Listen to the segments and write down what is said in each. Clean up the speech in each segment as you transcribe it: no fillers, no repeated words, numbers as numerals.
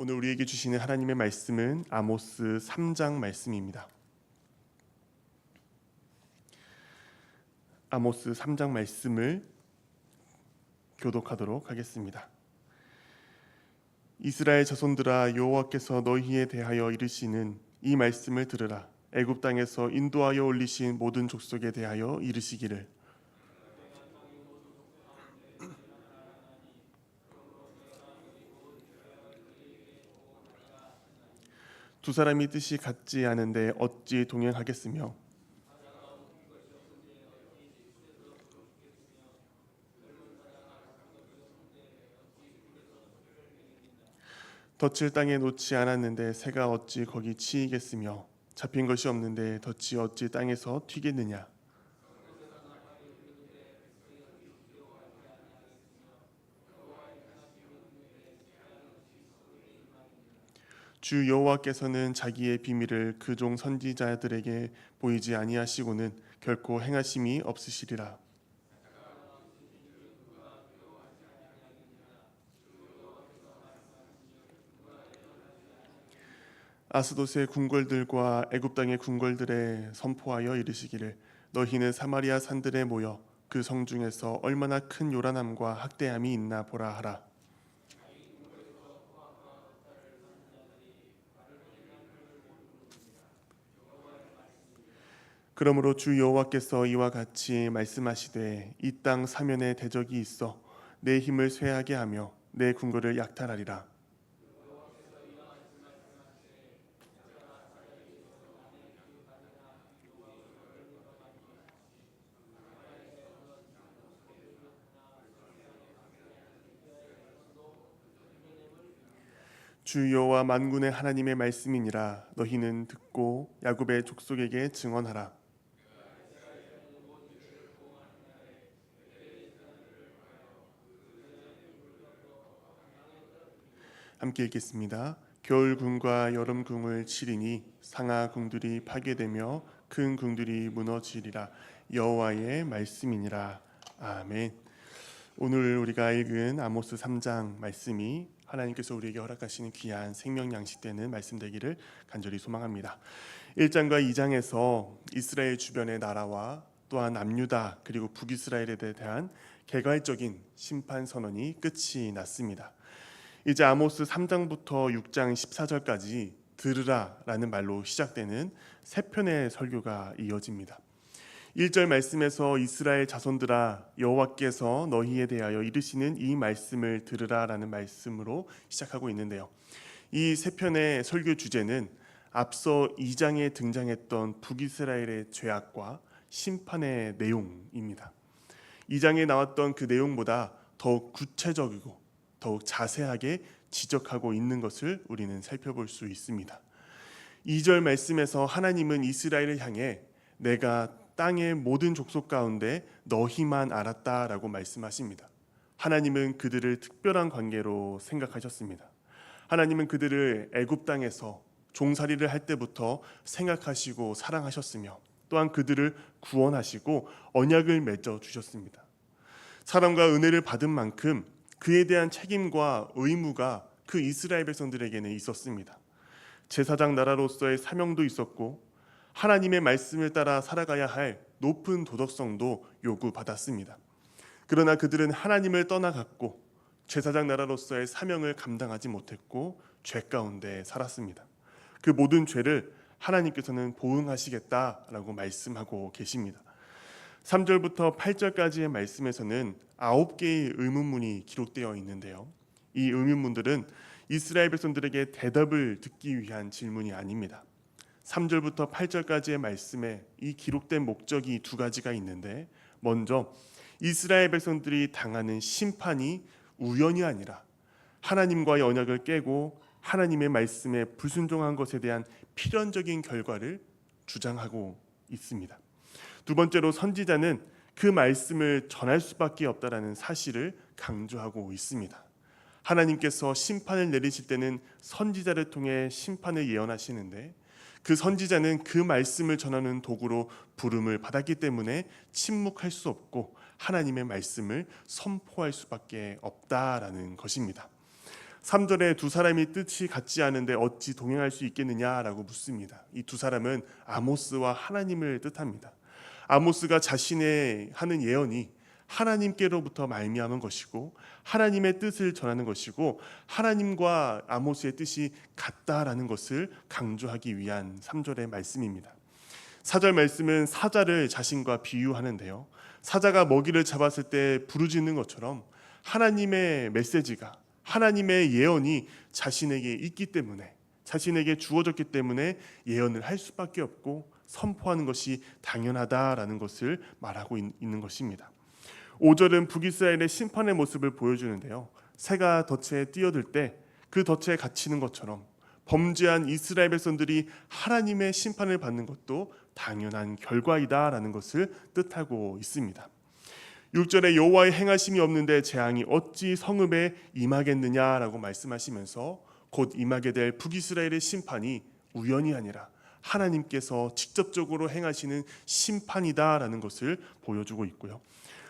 오늘 우리에게 주시는 하나님의 말씀은 아모스 3장 말씀입니다. 아모스 3장 말씀을 교독하도록 하겠습니다. 이스라엘 자손들아, 여호와께서 너희에 대하여 이르시는 이 말씀을 들으라. 애굽 땅에서 인도하여 올리신 모든 족속에 대하여 이르시기를, 두 사람이 뜻이 같지 않은데 어찌 동행하겠으며, 덫을 땅에 놓지 않았는데 새가 어찌 거기 치이겠으며, 잡힌 것이 없는데 덫이 어찌 땅에서 튀겠느냐. 주 여호와께서는 자기의 비밀을 그 종 선지자들에게 보이지 아니하시고는 결코 행하심이 없으시리라. 아스돗의 궁궐들과 애굽 땅의 궁궐들에 선포하여 이르시기를, 너희는 사마리아 산들에 모여 그 성 중에서 얼마나 큰 요란함과 학대함이 있나 보라 하라. 그러므로 주 여호와께서 이와 같이 말씀하시되, 이 땅 사면에 대적이 있어 내 힘을 쇠하게 하며 내 궁궐을 약탈하리라. 주 여호와 만군의 하나님의 말씀이니라. 너희는 듣고 야곱의 족속에게 증언하라. 함께 읽겠습니다. 겨울 궁과 여름 궁을 치리니 상하 궁들이 파괴되며 큰 궁들이 무너지리라. 여호와의 말씀이니라. 아멘. 오늘 우리가 읽은 아모스 3장 말씀이 하나님께서 우리에게 허락하시는 귀한 생명 양식되는 말씀 되기를 간절히 소망합니다. 1장과 2장에서 이스라엘 주변의 나라와 또한 남유다 그리고 북이스라엘에 대한 개괄적인 심판 선언이 끝이 났습니다. 이제 아모스 3장부터 6장 14절까지 들으라라는 말로 시작되는 세 편의 설교가 이어집니다. 1절 말씀에서 이스라엘 자손들아, 여호와께서 너희에 대하여 이르시는 이 말씀을 들으라라는 말씀으로 시작하고 있는데요. 이 세 편의 설교 주제는 앞서 2장에 등장했던 북이스라엘의 죄악과 심판의 내용입니다. 2장에 나왔던 그 내용보다 더욱 구체적이고 더욱 자세하게 지적하고 있는 것을 우리는 살펴볼 수 있습니다. 2절 말씀에서 하나님은 이스라엘을 향해 내가 땅의 모든 족속 가운데 너희만 알았다라고 말씀하십니다. 하나님은 그들을 특별한 관계로 생각하셨습니다. 하나님은 그들을 애굽 땅에서 종살이를 할 때부터 생각하시고 사랑하셨으며 또한 그들을 구원하시고 언약을 맺어 주셨습니다. 사랑과 은혜를 받은 만큼 그에 대한 책임과 의무가 그 이스라엘 백성들에게는 있었습니다. 제사장 나라로서의 사명도 있었고 하나님의 말씀을 따라 살아가야 할 높은 도덕성도 요구받았습니다. 그러나 그들은 하나님을 떠나갔고 제사장 나라로서의 사명을 감당하지 못했고 죄 가운데 살았습니다. 그 모든 죄를 하나님께서는 보응하시겠다라고 말씀하고 계십니다. 3절부터 8절까지의 말씀에서는 9개의 의문문이 기록되어 있는데요. 이 의문문들은 이스라엘 백성들에게 대답을 듣기 위한 질문이 아닙니다. 3절부터 8절까지의 말씀에 이 기록된 목적이 두 가지가 있는데, 먼저 이스라엘 백성들이 당하는 심판이 우연이 아니라 하나님과의 언약을 깨고 하나님의 말씀에 불순종한 것에 대한 필연적인 결과를 주장하고 있습니다. 두 번째로 선지자는 그 말씀을 전할 수밖에 없다라는 사실을 강조하고 있습니다. 하나님께서 심판을 내리실 때는 선지자를 통해 심판을 예언하시는데 그 선지자는 그 말씀을 전하는 도구로 부름을 받았기 때문에 침묵할 수 없고 하나님의 말씀을 선포할 수밖에 없다라는 것입니다. 3절에 두 사람이 뜻이 같지 않은데 어찌 동행할 수 있겠느냐라고 묻습니다. 이 두 사람은 아모스와 하나님을 뜻합니다. 아모스가 자신의 하는 예언이 하나님께로부터 말미암은 것이고 하나님의 뜻을 전하는 것이고 하나님과 아모스의 뜻이 같다라는 것을 강조하기 위한 3절의 말씀입니다. 4절 말씀은 사자를 자신과 비유하는데요. 사자가 먹이를 잡았을 때 부르짖는 것처럼 하나님의 메시지가 하나님의 예언이 자신에게 있기 때문에 자신에게 주어졌기 때문에 예언을 할 수밖에 없고 선포하는 것이 당연하다라는 것을 말하고 있는 것입니다. 5절은 북이스라엘의 심판의 모습을 보여주는데요. 새가 덫에 뛰어들 때 그 덫에 갇히는 것처럼 범죄한 이스라엘 백성들이 하나님의 심판을 받는 것도 당연한 결과이다라는 것을 뜻하고 있습니다. 6절에 여호와의 행하심이 없는데 재앙이 어찌 성읍에 임하겠느냐라고 말씀하시면서 곧 임하게 될 북이스라엘의 심판이 우연이 아니라 하나님께서 직접적으로 행하시는 심판이다라는 것을 보여주고 있고요.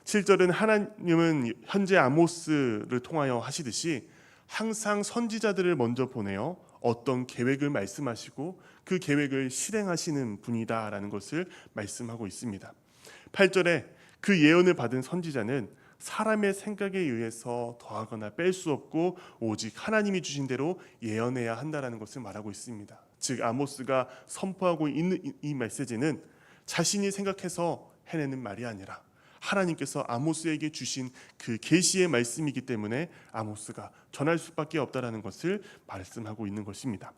7절은 하나님은 현재 아모스를 통하여 하시듯이 항상 선지자들을 먼저 보내어 어떤 계획을 말씀하시고 그 계획을 실행하시는 분이다라는 것을 말씀하고 있습니다. 8절에 그 예언을 받은 선지자는 사람의 생각에 의해서 더하거나 뺄 수 없고 오직 하나님이 주신 대로 예언해야 한다라는 것을 말하고 있습니다. 즉 아모스가 선포하고 있는 이 메시지는 자신이 생각해서 해내는 말이 아니라 하나님께서 아모스에게 주신 그 계시의 말씀이기 때문에 아모스가 전할 수밖에 없다라는 것을 말씀하고 있는 것입니다.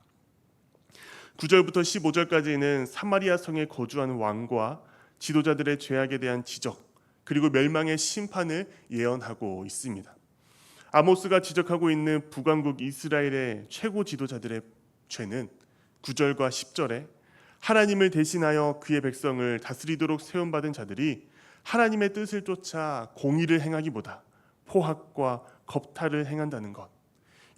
9절부터 15절까지는 사마리아 성에 거주하는 왕과 지도자들의 죄악에 대한 지적 그리고 멸망의 심판을 예언하고 있습니다. 아모스가 지적하고 있는 북왕국 이스라엘의 최고 지도자들의 죄는 9절과 10절에 하나님을 대신하여 그의 백성을 다스리도록 세움받은 자들이 하나님의 뜻을 쫓아 공의를 행하기보다 포악과 겁탈을 행한다는 것,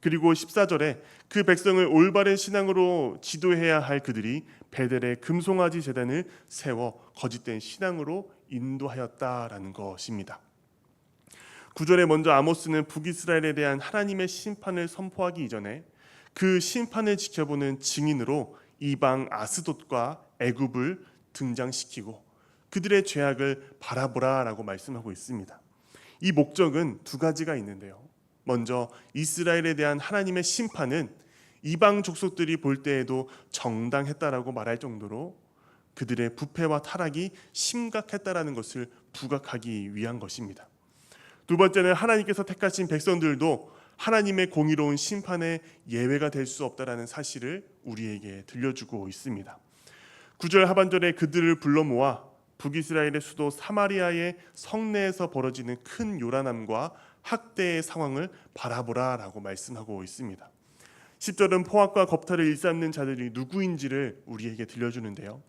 그리고 14절에 그 백성을 올바른 신앙으로 지도해야 할 그들이 베델의 금송아지 제단을 세워 거짓된 신앙으로 인도하였다라는 것입니다. 9절에 먼저 아모스는 북이스라엘에 대한 하나님의 심판을 선포하기 이전에 그 심판을 지켜보는 증인으로 이방 아스돗과 애굽을 등장시키고 그들의 죄악을 바라보라라고 말씀하고 있습니다. 이 목적은 두 가지가 있는데요. 먼저 이스라엘에 대한 하나님의 심판은 이방 족속들이 볼 때에도 정당했다라고 말할 정도로 그들의 부패와 타락이 심각했다라는 것을 부각하기 위한 것입니다. 두 번째는 하나님께서 택하신 백성들도 하나님의 공의로운 심판의 예외가 될 수 없다라는 사실을 우리에게 들려주고 있습니다. 9절 하반절에 그들을 불러 모아 북이스라엘의 수도 사마리아의 성내에서 벌어지는 큰 요란함과 학대의 상황을 바라보라라고 말씀하고 있습니다. 10절은 포악과 겁탈을 일삼는 자들이 누구인지를 우리에게 들려주는데요.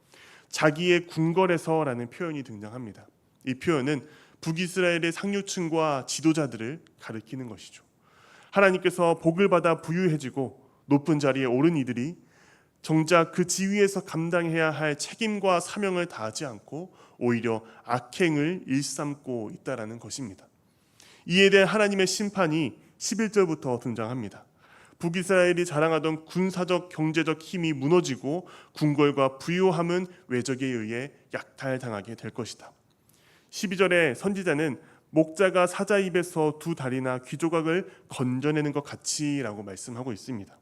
자기의 궁궐에서라는 표현이 등장합니다. 이 표현은 북이스라엘의 상류층과 지도자들을 가리키는 것이죠. 하나님께서 복을 받아 부유해지고 높은 자리에 오른 이들이 정작 그 지위에서 감당해야 할 책임과 사명을 다하지 않고 오히려 악행을 일삼고 있다라는 것입니다. 이에 대한 하나님의 심판이 11절부터 등장합니다. 북이스라엘이 자랑하던 군사적 경제적 힘이 무너지고 궁궐과 부유함은 외적에 의해 약탈당하게 될 것이다. 12절에 선지자는 목자가 사자 입에서 두 다리나 귀조각을 건져내는 것 같이라고 말씀하고 있습니다.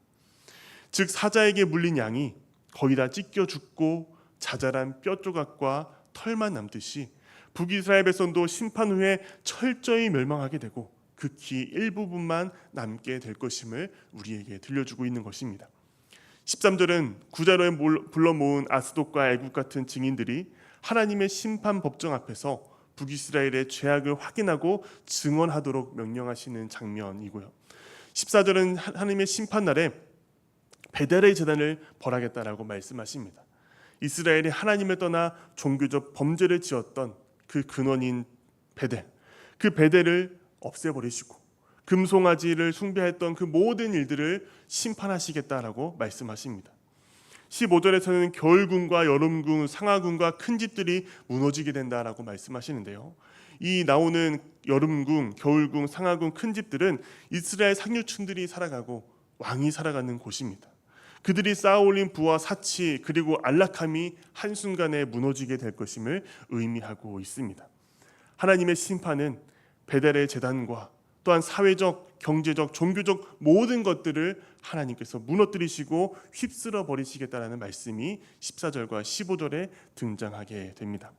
즉 사자에게 물린 양이 거의 다 찢겨 죽고 자잘한 뼈 조각과 털만 남듯이 북이스라엘 백성도 심판 후에 철저히 멸망하게 되고 극히 일부분만 남게 될 것임을 우리에게 들려주고 있는 것입니다. 13절은 구자로에 불러 모은 아스돗과 애굽 같은 증인들이 하나님의 심판 법정 앞에서 북이스라엘의 죄악을 확인하고 증언하도록 명령하시는 장면이고요. 14절은 하나님의 심판날에 베델의 제단을 벌하겠다라고 말씀하십니다. 이스라엘이 하나님을 떠나 종교적 범죄를 지었던 그 근원인 베델, 그 베델을 없애버리시고 금송아지를 숭배했던 그 모든 일들을 심판하시겠다라고 말씀하십니다. 15절에서는 겨울궁과 여름궁, 상하궁과 큰 집들이 무너지게 된다라고 말씀하시는데요. 이 나오는 여름궁, 겨울궁, 상하궁 큰 집들은 이스라엘 상류층들이 살아가고 왕이 살아가는 곳입니다. 그들이 쌓아올린 부와 사치 그리고 안락함이 한순간에 무너지게 될 것임을 의미하고 있습니다. 하나님의 심판은 베델의 제단과 또한 사회적, 경제적, 종교적 모든 것들을 하나님께서 무너뜨리시고 휩쓸어 버리시겠다라는 말씀이 14절과 15절에 등장하게 됩니다.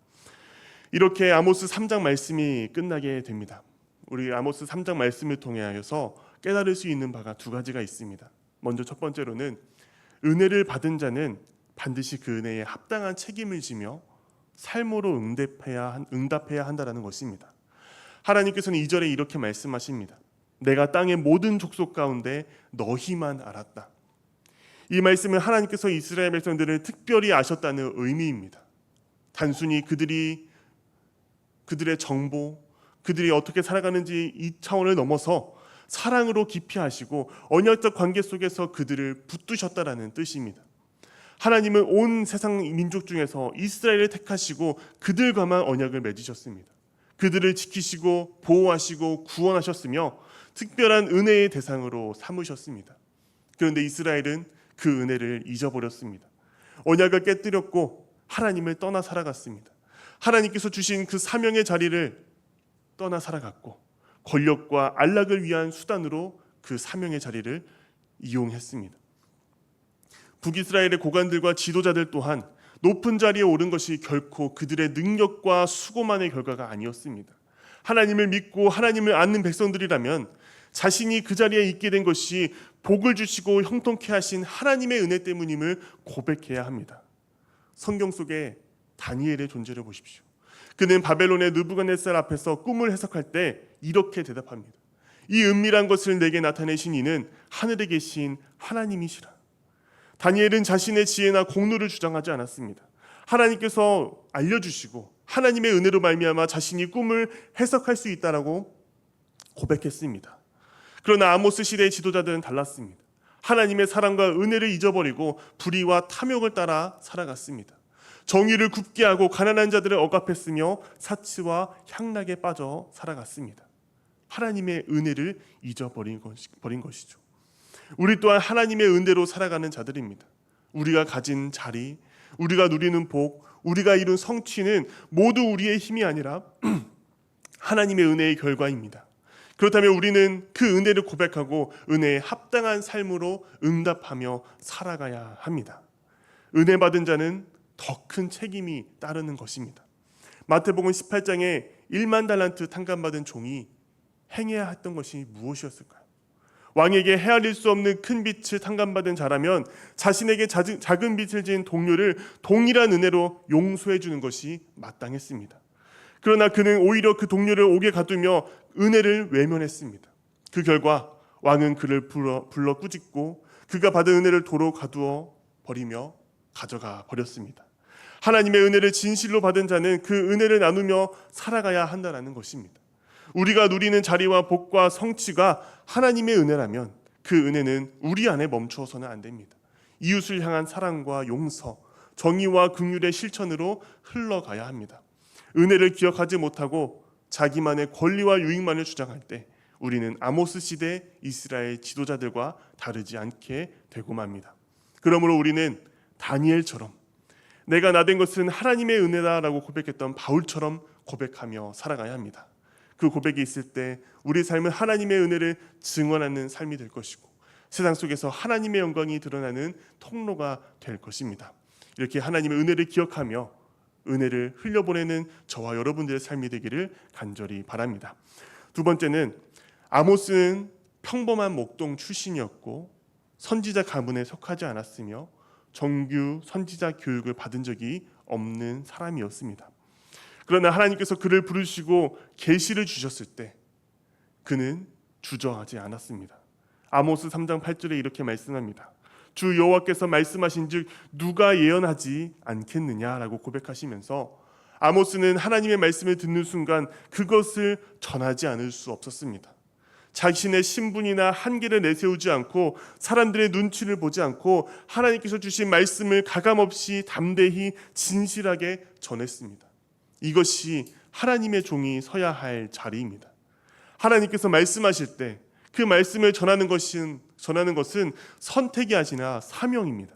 이렇게 아모스 3장 말씀이 끝나게 됩니다. 우리 아모스 3장 말씀을 통하여서 깨달을 수 있는 바가 두 가지가 있습니다. 먼저 첫 번째로는 은혜를 받은 자는 반드시 그 은혜에 합당한 책임을 지며 삶으로 응답해야 한다는 것입니다. 하나님께서는 2절에 이렇게 말씀하십니다. 내가 땅의 모든 족속 가운데 너희만 알았다. 이 말씀은 하나님께서 이스라엘 백성들을 특별히 아셨다는 의미입니다. 단순히 그들의 정보, 그들이 어떻게 살아가는지 이 차원을 넘어서 사랑으로 깊이 하시고 언약적 관계 속에서 그들을 붙드셨다라는 뜻입니다. 하나님은 온 세상 민족 중에서 이스라엘을 택하시고 그들과만 언약을 맺으셨습니다. 그들을 지키시고 보호하시고 구원하셨으며 특별한 은혜의 대상으로 삼으셨습니다. 그런데 이스라엘은 그 은혜를 잊어버렸습니다. 언약을 깨뜨렸고 하나님을 떠나 살아갔습니다. 하나님께서 주신 그 사명의 자리를 떠나 살아갔고 권력과 안락을 위한 수단으로 그 사명의 자리를 이용했습니다. 북이스라엘의 고관들과 지도자들 또한 높은 자리에 오른 것이 결코 그들의 능력과 수고만의 결과가 아니었습니다. 하나님을 믿고 하나님을 아는 백성들이라면 자신이 그 자리에 있게 된 것이 복을 주시고 형통케 하신 하나님의 은혜 때문임을 고백해야 합니다. 성경 속에 다니엘의 존재를 보십시오. 그는 바벨론의 느부갓네살 앞에서 꿈을 해석할 때 이렇게 대답합니다. 이 은밀한 것을 내게 나타내신 이는 하늘에 계신 하나님이시라. 다니엘은 자신의 지혜나 공로를 주장하지 않았습니다. 하나님께서 알려주시고 하나님의 은혜로 말미암아 자신이 꿈을 해석할 수 있다라고 고백했습니다. 그러나 아모스 시대의 지도자들은 달랐습니다. 하나님의 사랑과 은혜를 잊어버리고 불의와 탐욕을 따라 살아갔습니다. 정의를 굽게 하고 가난한 자들을 억압했으며 사치와 향락에 빠져 살아갔습니다. 하나님의 은혜를 잊어버린 것이죠. 우리 또한 하나님의 은혜로 살아가는 자들입니다. 우리가 가진 자리, 우리가 누리는 복, 우리가 이룬 성취는 모두 우리의 힘이 아니라 하나님의 은혜의 결과입니다. 그렇다면 우리는 그 은혜를 고백하고 은혜에 합당한 삶으로 응답하며 살아가야 합니다. 은혜 받은 자는 더 큰 책임이 따르는 것입니다. 마태복음 18장에 1만 달란트 탕감받은 종이 행해야 했던 것이 무엇이었을까요? 왕에게 헤아릴 수 없는 큰 빚을 탕감받은 자라면 자신에게 작은 빚을 지은 동료를 동일한 은혜로 용서해 주는 것이 마땅했습니다. 그러나 그는 오히려 그 동료를 옥에 가두며 은혜를 외면했습니다. 그 결과 왕은 그를 불러 꾸짖고 그가 받은 은혜를 도로 가두어 버리며 가져가 버렸습니다. 하나님의 은혜를 진실로 받은 자는 그 은혜를 나누며 살아가야 한다는 것입니다. 우리가 누리는 자리와 복과 성취가 하나님의 은혜라면 그 은혜는 우리 안에 멈추어서는 안 됩니다. 이웃을 향한 사랑과 용서, 정의와 긍휼의 실천으로 흘러가야 합니다. 은혜를 기억하지 못하고 자기만의 권리와 유익만을 주장할 때 우리는 아모스 시대 이스라엘 지도자들과 다르지 않게 되고 맙니다. 그러므로 우리는 다니엘처럼 내가 나된 것은 하나님의 은혜다라고 고백했던 바울처럼 고백하며 살아가야 합니다. 그 고백이 있을 때 우리 삶은 하나님의 은혜를 증언하는 삶이 될 것이고 세상 속에서 하나님의 영광이 드러나는 통로가 될 것입니다. 이렇게 하나님의 은혜를 기억하며 은혜를 흘려보내는 저와 여러분들의 삶이 되기를 간절히 바랍니다. 두 번째는 아모스는 평범한 목동 출신이었고 선지자 가문에 속하지 않았으며 정규 선지자 교육을 받은 적이 없는 사람이었습니다. 그러나 하나님께서 그를 부르시고 계시를 주셨을 때 그는 주저하지 않았습니다. 아모스 3장 8절에 이렇게 말씀합니다. 주 여호와께서 말씀하신즉 누가 예언하지 않겠느냐라고 고백하시면서 아모스는 하나님의 말씀을 듣는 순간 그것을 전하지 않을 수 없었습니다. 자신의 신분이나 한계를 내세우지 않고 사람들의 눈치를 보지 않고 하나님께서 주신 말씀을 가감없이 담대히 진실하게 전했습니다. 이것이 하나님의 종이 서야 할 자리입니다. 하나님께서 말씀하실 때 그 말씀을 전하는 것은 선택이 아니라 사명입니다.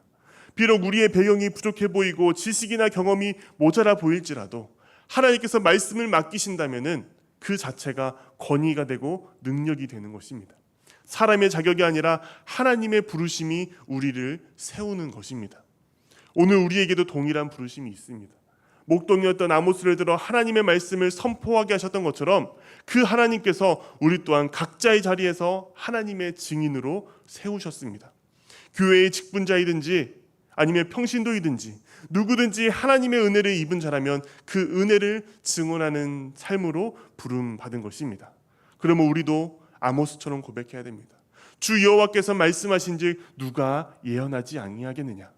비록 우리의 배경이 부족해 보이고 지식이나 경험이 모자라 보일지라도 하나님께서 말씀을 맡기신다면은 그 자체가 권위가 되고 능력이 되는 것입니다. 사람의 자격이 아니라 하나님의 부르심이 우리를 세우는 것입니다. 오늘 우리에게도 동일한 부르심이 있습니다. 목동이었던 아모스를 들어 하나님의 말씀을 선포하게 하셨던 것처럼 그 하나님께서 우리 또한 각자의 자리에서 하나님의 증인으로 세우셨습니다. 교회의 직분자이든지 아니면 평신도이든지 누구든지 하나님의 은혜를 입은 자라면 그 은혜를 증언하는 삶으로 부름받은 것입니다. 그러면 우리도 아모스처럼 고백해야 됩니다. 주 여호와께서 말씀하신즉 누가 예언하지 아니하겠느냐.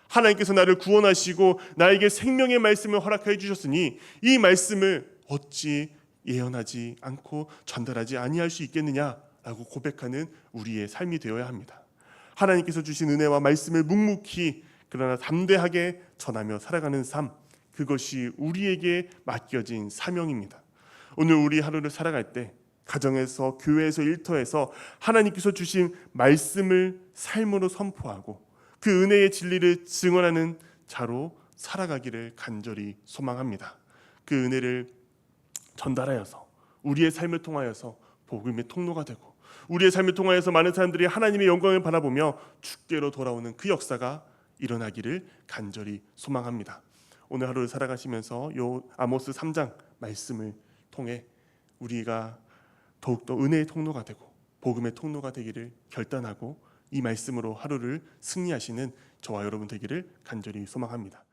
하나님께서 나를 구원하시고 나에게 생명의 말씀을 허락해 주셨으니 이 말씀을 어찌 예언하지 않고 전달하지 아니할 수 있겠느냐라고 고백하는 우리의 삶이 되어야 합니다. 하나님께서 주신 은혜와 말씀을 묵묵히 그러나 담대하게 전하며 살아가는 삶, 그것이 우리에게 맡겨진 사명입니다. 오늘 우리 하루를 살아갈 때 가정에서, 교회에서, 일터에서 하나님께서 주신 말씀을 삶으로 선포하고 그 은혜의 진리를 증언하는 자로 살아가기를 간절히 소망합니다. 그 은혜를 전달하여서 우리의 삶을 통하여서 복음의 통로가 되고 우리의 삶을 통하여서 많은 사람들이 하나님의 영광을 바라보며 주께로 돌아오는 그 역사가 일어나기를 간절히 소망합니다. 오늘 하루를 살아가시면서 요 아모스 3장 말씀을 통해 우리가 더욱더 은혜의 통로가 되고 복음의 통로가 되기를 결단하고 이 말씀으로 하루를 승리하시는 저와 여러분 되기를 간절히 소망합니다.